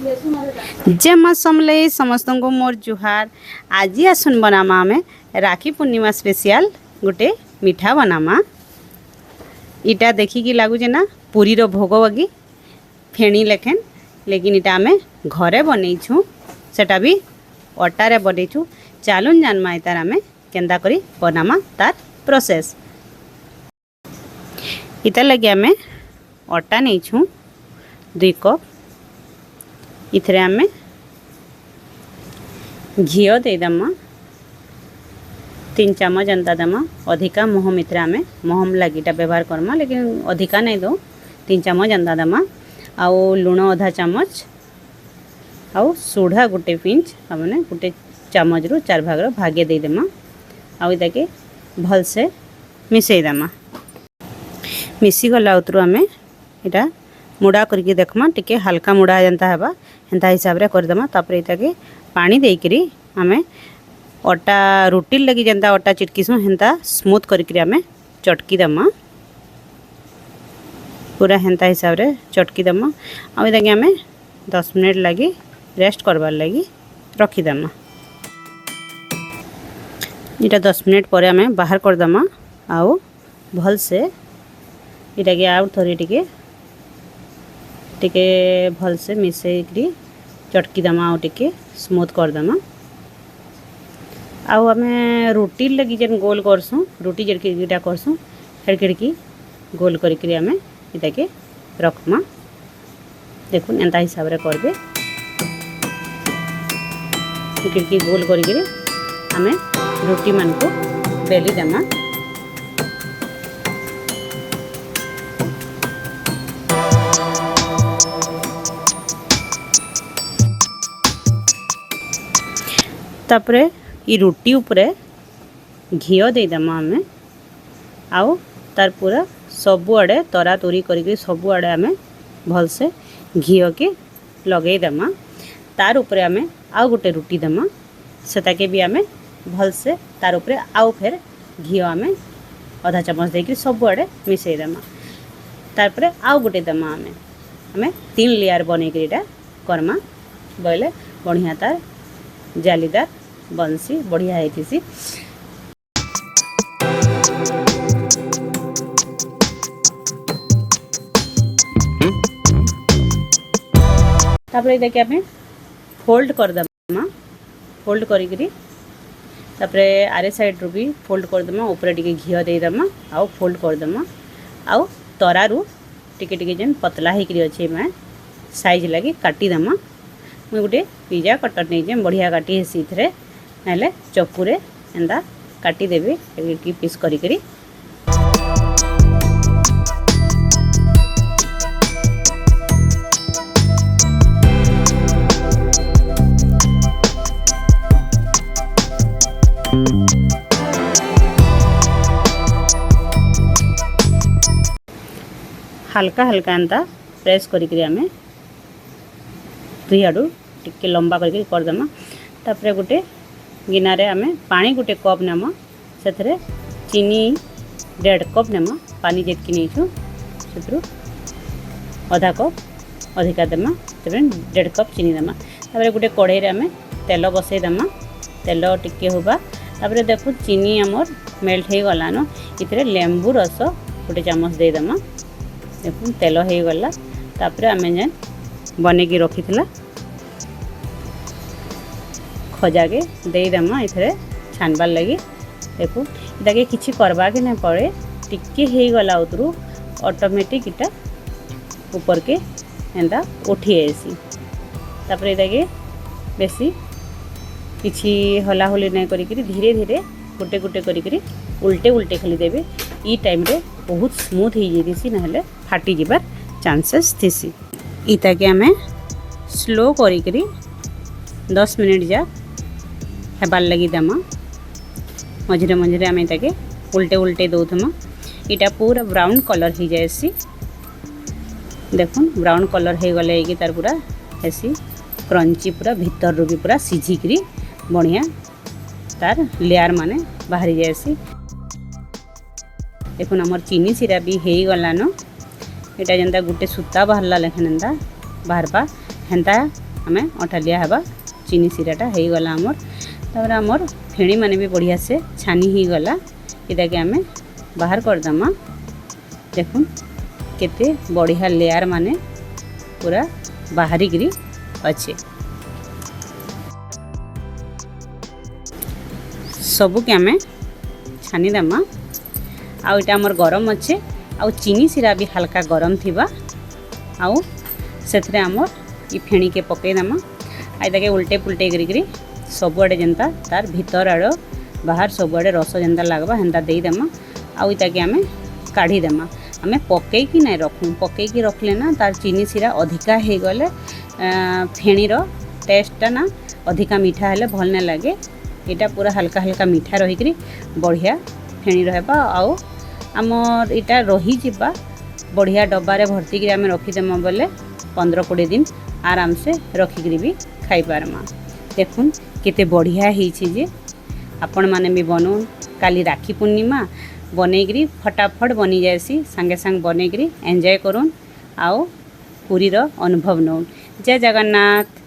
जय माँ समले समस्त को मोर जुहार। आज आसन बनामा आमे राखी पूर्णिमा स्पेशल गोटे मिठा बनामा। इटा देखिकी लगुचे ना पुरी रो भोग वगी फेणी लेखेन, लेकिन इटा आमे घरे बनईछु, सेटा भी अटारे बनईछु। चालुन जानमा इतार आमे केंदा करी बनामा तार प्रोसेस। इता लगे आमे अटा नहींछु 2 कप। इथरे आमे घिओ दे दमा 3 चम्मच अंता दमा। अधिका मोहम इथरे आमे मोहम लागिटा व्यवहार करमा, लेकिन अधिका नहीं दो 3 चम्मच अंता दमा। आउ लुण आधा चम्मच, आउ सोढ़ा गोटे पिंच हमने गोटे चम्मच रु 4 भाग भागे दे दमा। आउ इताके भल से मिसई दमा। मिसी गला उतरु आमे इटा मुड़ा करके देखमा, टिके हल्का मुड़ा जनता हेबा हेंता हिसाब रे कर दमा। तापर इताके पानी देकरी आमे अटा रोटी लगी जनता अटा चिटकीसु हेंता स्मूथ करके आमे चटकी दमा। पूरा हेंता हिसाब रे चटकी दमा। आ इताके आमे 10 मिनट लगी रेस्ट करबार लगी रखी दमा। इटा 10 मिनट पर आमे बाहर कर दमा। आउ भल से इटाके आउ थोड़ी टिके भल से मिसेकरी चटकी दमा। आउ टिके स्मूथ कर दमा। आउ हमें रोटी लगी जन गोल करसु, रोटी जड़कीटा करसु हेड़की गोल करिकरी हमें इताके रखमा। देखुन एंता हिसाब रे करबे, खिड़की गोल करिकरी हमें रोटी मान को बेली दमा। तापरे ई रोटी उपरे घिओ दे दमा हमें। आउ तार पूरा सबु आड़े तरा तोरी करिकरी सबु आड़े हमें भल से घिओ के लगे दमा। तार उपरे हमें आउ गोटे रोटी दमा, सेताके भी हमें भल से तार उपरे आउ फेर घिओ हमें आधा चम्मच देकरी सबु आड़े मिसई दमा। तार परे आउ गोटे दमा हमें 3 लेयर बनेकरी इटा करमा, बोले बढ़िया तार जालीदार बंसी बढ़िया है। तापर इटा के हमें फोल्ड कर दमा। फोल्ड करिकरी तापरे आरे साइड रू भी फोल्ड कर दमा। ऊपर टिके घिओ दे दमा। आउ फोल्ड कर दमा। आउ तरारू टिके टिके जेन पतला होकरी अच्छे मैं साइज लगी काटी दमा। मुझे गोटे पिज्जा कटर नहीं बढ़िया काटी हेसी इथरे, नाले चकुरे एंदा काटी देबे एक पीस करी करी। हल्का हल्का एंता प्रेस करी आमे दुई आड़ू टिके लंबा करके कर दमा। तापरे गोटे गिनारे आमे पानी गोटे कप नेमा, सेथरे चीनी 1.5 कप नेमा। पानी जेतकी नहींछु सेथरु आधा कप अधिका देमा, तबे 1.5 कप चीनी देमा। तापरे गोटे कढ़ाई रे आमे तेल बसई देमा। तेल टिके होबा तापरे देखु चीनी हमर मेल्ट हे गलानो। इतरे लेंबू रस गोटे चम्मच दे देमा। देखु तेल हे गला। तापरे आमे जेन बनेकी रखिथिला खजा के दे दमा इथरे छानबार लगी। देखो इटाके किछि करबा के नहीं पड़े, टिके हे गला उतरू ऑटोमेटिक इटा ऊपर के एंदा उठी आसी। तापर इटाके बेसी किछि हला होली नहीं करिकरी धीरे धीरे गोटे गोटे करिकरी उल्टे उल्टे खाली देबे। ई टाइम रे बहुत स्मूथ हो जेदिसी, नहले फाटी जिबार चांसेस थिसी। इताके हमें स्लो करिकरी 10 मिनट जा हेबार लगी दमा। मझे मझे आम इताके उल्टे उल्टे दौथमा। इटा पूरा ब्राउन कलर हो जाएसी। देखुन ब्राउन कलर हो गले कि तार पूरा ऐसी क्रंची पूरा भीतर रू भी पूरा सिझिकी बढ़िया तार लेयर माने बाहरी जाएसी। देखुन आमर चीनी सिरा भी हो गलान। एटा जेनता गोटे सूता बाहरला लेखन एंता बाहरबा हेंता आमे अठालिया हवा चीनी सिराटा हो गला आमर। तापर आमर फेणी माने भी बढ़िया से छानी ही गला। इटा के आमे बाहर कर दमा। देखुन केते बढ़िया लेयर माने पूरा बाहरी गिरी अच्छे। सबू के आमे छानी दमा। आउ इटा हमर गरम अच्छे। आउ चीनी सिरा भी हल्का गरम थिबा। आउ सेथरे हमर ई फेणी के पकई दमा। आइ ताके उल्टे पुल्टे करी सबुआडे जेंता तार भीतर आड़ बाहर सबुआडे रस जेंता लागबा हेंता देई दमा। आउ इटा के आमे काढ़ी दमा। आमे पकई की नै रखू, पकई की रखले ना तार चीनी सिरा अधिका हे गले फेणीर टेस्टटा ना अधिका मीठा हेले भल नै लागे। एटा पूरा हल्का हल्का मीठा रही करी बढ़िया फेणी रहबा। आउ आमर इटा रही जिबा बढ़िया डब्बारे भर्ती करी आमे रखी देमा बोले 15-20 दिन आराम से रखी करी भी खाई पारमा। देखुन केते बढ़िया हेछि जे आपण माने भी बनौन। काली राखी पूर्णिमा बनैकरी फटाफट बनी जाएसी। संगे संग बनैकरी एंजॉय करूँ। आओ पूरी रो अनुभव नौन। जय जगन्नाथ।